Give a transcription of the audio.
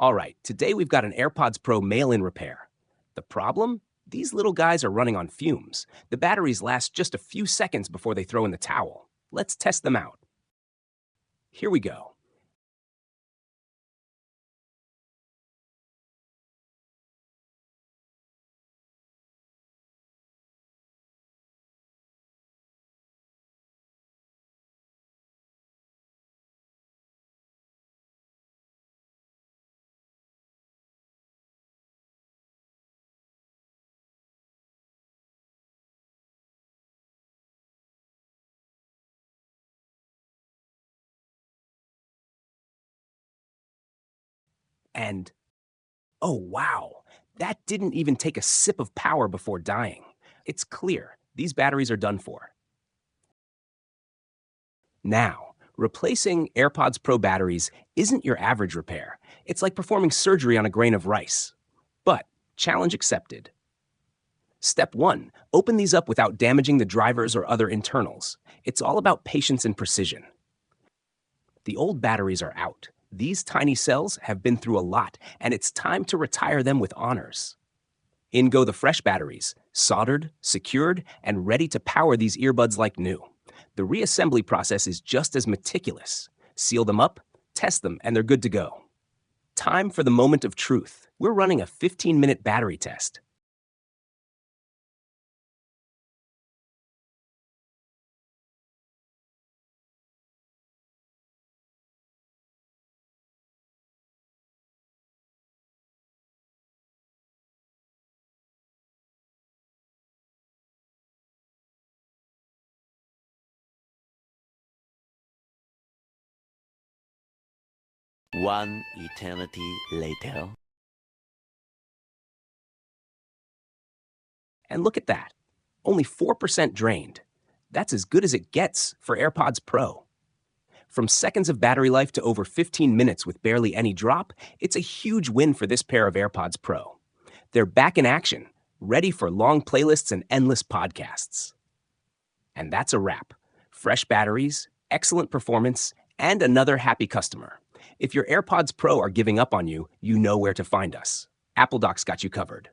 All right, today we've got an AirPods Pro mail-in repair. The problem? These little guys are running on fumes. The batteries last just a few seconds before they throw in the towel. Let's test them out. Here we go. And, oh wow, that didn't even take a sip of power before dying. It's clear, these batteries are done for. Now, replacing AirPods Pro batteries isn't your average repair. It's like performing surgery on a grain of rice. But, challenge accepted. Step 1. Open these up without damaging the drivers or other internals. It's all about patience and precision. The old batteries are out. These tiny cells have been through a lot, and it's time to retire them with honors. In go the fresh batteries, soldered, secured, and ready to power these earbuds like new. The reassembly process is just as meticulous. Seal them up, test them, and they're good to go. Time for the moment of truth. We're running a 15-minute battery test. One eternity later. And look at that. Only 4% drained. That's as good as it gets for AirPods Pro. From seconds of battery life to over 15 minutes with barely any drop, it's a huge win for this pair of AirPods Pro. They're back in action, ready for long playlists and endless podcasts. And that's a wrap. Fresh batteries, excellent performance, and another happy customer. If your AirPods Pro are giving up on you, you know where to find us. AppleDoc's got you covered.